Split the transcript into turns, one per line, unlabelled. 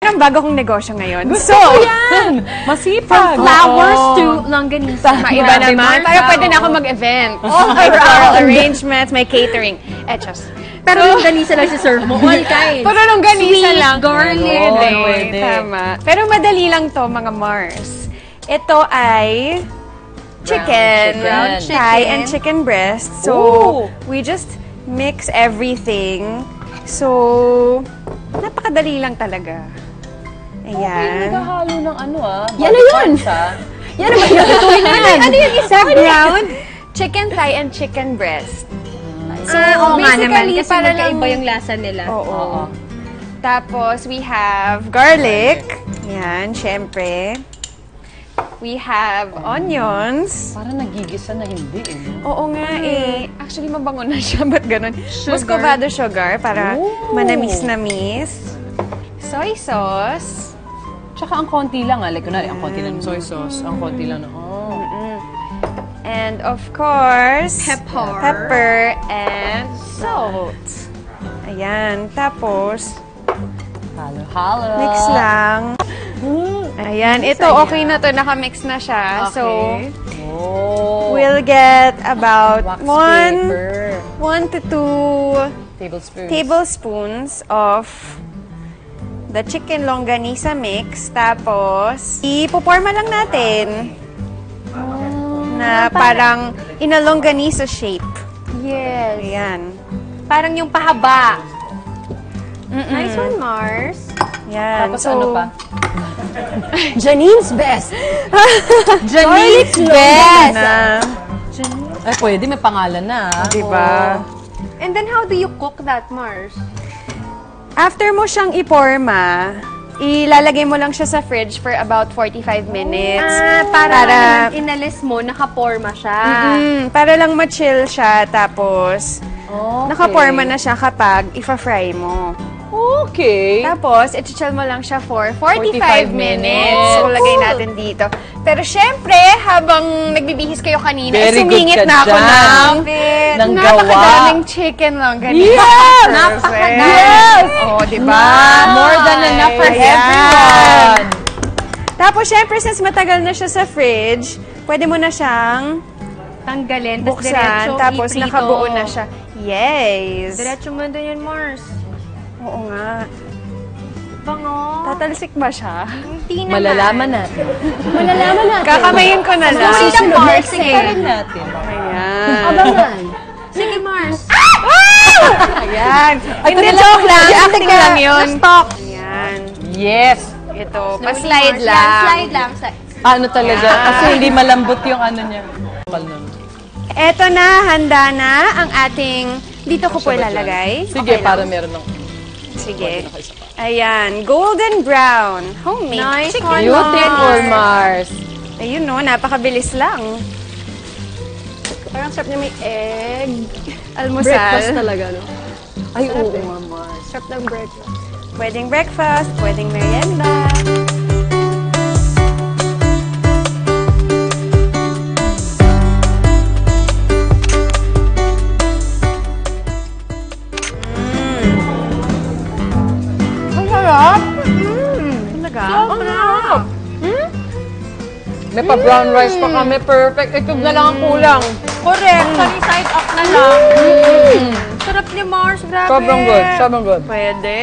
Ang bago kong negosyo ngayon.
Gusto ko yan! Masipag!
From flowers to longganisa.
Maiba naman. Para pwede na ako mag-event. May floral arrangements, may catering. Just.
Pero longganisa lang si-serve mo. All kinds.
Pero longganisa
Sweet,
lang.
garlic.
Pwede.
Tama. Pero madali lang to, mga Mars. Ito ay chicken.
Brown chicken.
Thigh and chicken breast. So, we just mix everything. So, napakadali lang talaga. Ayan.
Naghahalo ng ano
Yan na yun!
Yan naman yung ituloy na yan.
Ano yung isa? Brown chicken thigh and chicken breast.
So, oo nga naman.
basically,
Kasi
para
magkaiba
lang-
yung lasa nila.
Oo. Tapos, we have garlic. Yan, syempre. We have onions.
Parang nagigisa na hindi eh.
Oo nga eh. Actually, mabango na siya. Ba't ganun? Muscovado sugar para manamis-namis. Soy sauce.
Tsaka ang konti lang like kunwari, ang konti lang ng soy sauce, ang konti lang ng,
And of course,
Pepper.
and salt. Ayan. Tapos,
halo-halo.
mix lang. Ayan. Ito, okay na to. Nakamix na siya. So,
Oh.
we'll get about
Wax
1 to 2
tablespoons.
tablespoons of the chicken longganisa mix. Tapos, ipoporma lang natin na parang in a longganisa shape.
Yes.
Ayan.
Parang yung pahaba. Nice one, Mars.
Yan.
Tapos ano pa?
Janine's best.
Janine's
best.
Na.
Ay, pwede. May pangalan na.
Diba?
And then how do you cook that, Mars?
After mo siyang iporma, ilalagay mo lang siya sa fridge for about 45 minutes.
Para inalis mo, nakaporma siya.
Para lang ma-chill siya, tapos
Okay.
nakaporma na siya kapag ifa-fry mo.
Okay.
Tapos, i-chill mo lang siya for 45 minutes. So, lagay natin dito. Pero syempre, habang nagbibihis kayo kanina,
Very good
sumingit
ka
na ako
dyan.
ng
Ng gawa.
napakadaming chicken lang. Ganito.
Yes!
Napakadami.
Yes!
Oh, diba?
More than enough for
Ayan.
everyone.
Tapos, syempre, since matagal na siya sa fridge, pwede mo na siyang
Tanggalin.
buksan. Tapos, nakabuo na siya. Yes.
Diretso mo doon yun, Mars.
Oo nga.
Bango.
Tatalsik ba siya?
Hindi naman.
Malalaman natin.
Malalaman natin.
Kakamayin ko na lang.
Kasi siyang Mars
Pa rin
eh.
natin.
Ayan.
Abangan. Sige, Mars.
Ayan.
Ay,
Hindi,
ito na
joke
lang.
lang.
Diyan
Acting
ka.
lang yun.
Stop.
Ayan.
Yes.
Ito. Pa-slide lang.
Slide lang.
Ano talaga? Kasi hindi malambot yung ano niya.
Eto na, handa na ang ating... Dito ko po ilalagay.
Sige,
Okay
para
lang.
meron ng...
Sige. Ayan. Golden brown. Homemade
Nice
chicken.
one,
Beautiful, Mars.
Ayun no, napakabilis lang.
Parang sarap niya may egg.
Almusal.
Breakfast talaga, no?
Ay, oo nga, Mars.
Sarap ng breakfast.
Pwedeng breakfast, pwedeng merienda. Ang sarap! Talaga? Ang sarap!
May pa-brown rice pa kami. Perfect. Itlog na lang ang kulang.
Correct. Sorry, side up na lang. Sarap niya, Mars. Grabe.
Sobrang good. Sobrang good.
Pwede.